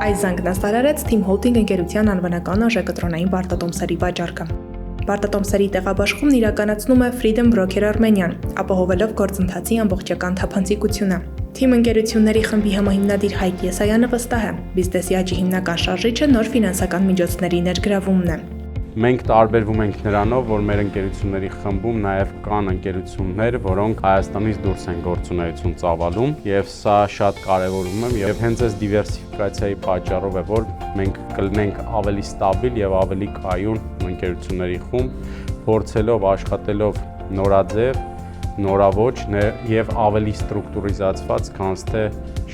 Այս զանգն ասարարեց Team Holding ընկերության անվանական արժեքտրոնային պարտատոմսերի վաճառքը։ Պարտատոմսերի տեղաբաշխումն իրականացնում է Freedom Broker Armenian, ապահովելով գործընթացի ամբողջական թափանցիկությունը։ Team ընկերությունների խմբի համահիմնադիր Հայկ Եսայանը վստահ է, բիզնեսի աճի հիմնական շարժիչը նոր ֆինանսական միջոցների ներգրավումն է։ Մենք տարբերվում ենք նրանով, որ մեր ընկերությունների խմբում նաև կան ընկերություններ, որոնք Հայաստանից դուրս են գործունեություն ծավալում, եւ սա շատ կարևորում եմ, եւ հենց այս դիվերսիֆիկացիայի պատճառով է, որ մենք կլինենք ավելի ստաբիլ եւ ավելի կայուն ընկերությունների խումբ, փորձելով աշխատելով նորաձև, նորաոճ եւ ավելի ստրուկտուրիզացված, քան թե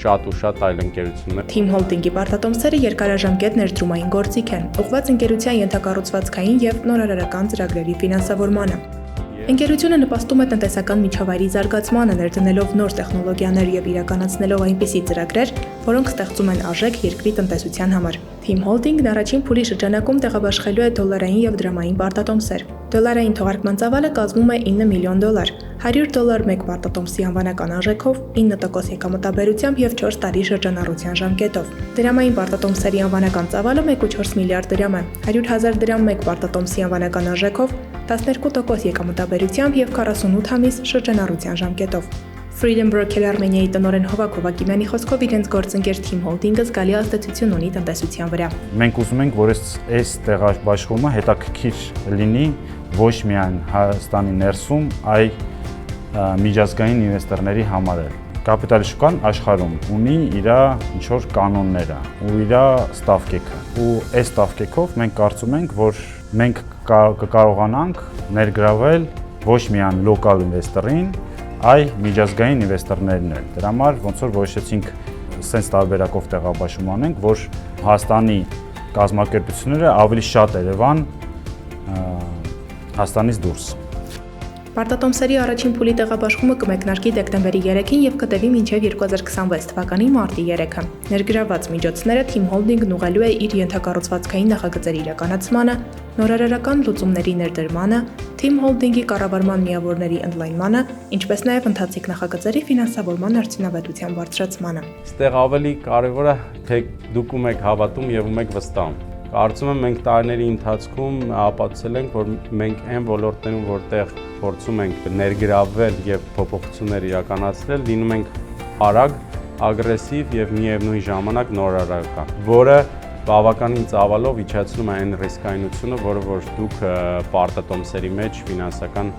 շատ ու շատ այլ ընկերություններ։ Team Holding-ի պարտատոմսերը երկարաժամկետ ներդրումային գործիք են, ուղղված ընկերության ենթակառուցվածքային եւ նորարարական ծրագրերի ֆինանսավորմանը։ Ընկերությունը նպաստում է տնտեսական միջավայրի զարգացմանը, ներդնելով նոր տեխնոլոգիաներ եւ իրականացնելով այնպիսի ծրագրեր, որոնք ստեղծում են արժեք երկրի տնտեսության համար։ Team Holding-ն առաջին փուլի շրջանակում տեղաբաշխելու է դոլարային եւ դրամային պարտատոմսեր։ Դոլարային թողարկման ծավալը կազմում է $9 միլիոն, $100 մեկ պարտատոմսի անվանական արժեքով, 9% եկամտաբերությամբ եւ 4 տարի շրջանառության ժամկետով։ Դրամային պարտատոմսերի անվանական ծավալը 1.4 միլիարդ դրամ է, 100,000 դրամ մեկ պարտատոմսի անվանական արժեքով, 12% եկամտաբերությամբ եւ 48 ամիս շրջանառության ժամկետով։ Freedom Broker Armenia-ի տնօրեն Հովակ Հովակիմյանի խոսքով իրենց գործընկեր Team Holding-ը զգալի ազդեցություն ունի տնտեսության վրա։ Մենք ուզում ենք, որ այս տեղաբաշխումը հետաքրքիր լինի ոչ միայն Հայաստանի ներսում, այլ միջազգային ինվեստորների համար։ Կապիտալի շուկան աշխարհում ունի իր ինչ-որ կանոնները ու իր ստավկեքը։ Ու այս ստավկեքով մենք կարծում ենք, որ մենք կկարողանանք ներգրավել ոչ միայն լոկալ ինվեստորին, այլ միջազգային ինվեստորներն էլ։ Դրա համար ոնց որ որոշեցինք sense տարբերակով տեղաբաշխում անենք, որ Հայաստանի կազմակերպությունները ավելի շատ Երևան, Հայաստանից դուրս։ Պարտատոմսերի առաջին փուլի տեղաբաշխումը կմեկնարկի դեկտեմբերի 3-ին եւ կտևի մինչեւ 2026 թվականի մարտի 3-ը։ Ներգրավված միջոցները Team Holding-ն ուղղելու է իր ենթակառուցվածքային նախագծերի իրականացմանը, նորարարական լուծումների ներդրմանը, Team Holding-ի կառավարման միավորների ընդլայնմանը, ինչպես նաեւ ընթացիկ նախագծերի ֆինանսավորման արդյունավետության բարձրացմանը։ Այստեղ ավելի կարևորը թե դուք ում եք հավատում եւ ում եք վստահում։ Կարծում եմ մենք տարիների ընթացքում ապացուցել ենք, որ մենք այն ոլորտներում, որտեղ փորձում ենք ներգրավվել եւ փոփոխություններ իրականացնել, լինում ենք արագ, ագրեսիվ եւ միևնույն ժամանակ նորարարական, որը բավականին ծավալով իջեցնում է այն ռիսկայնությունը, որը որ դուք պարտատոմսերի մեջ ֆինանսական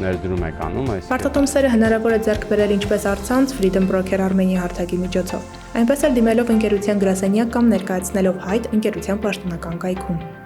ներդրում եք անում այս։ Պարտատոմսերը հնարավոր է ձեռք բերել ինչպես առցանց Freedom Broker Armenia հարթակի միջոցով, այնպես էլ դիմելով ընկերության գրասենյակ կամ ներկայացնելով հայտ ընկերության պաշտոնական կայքում։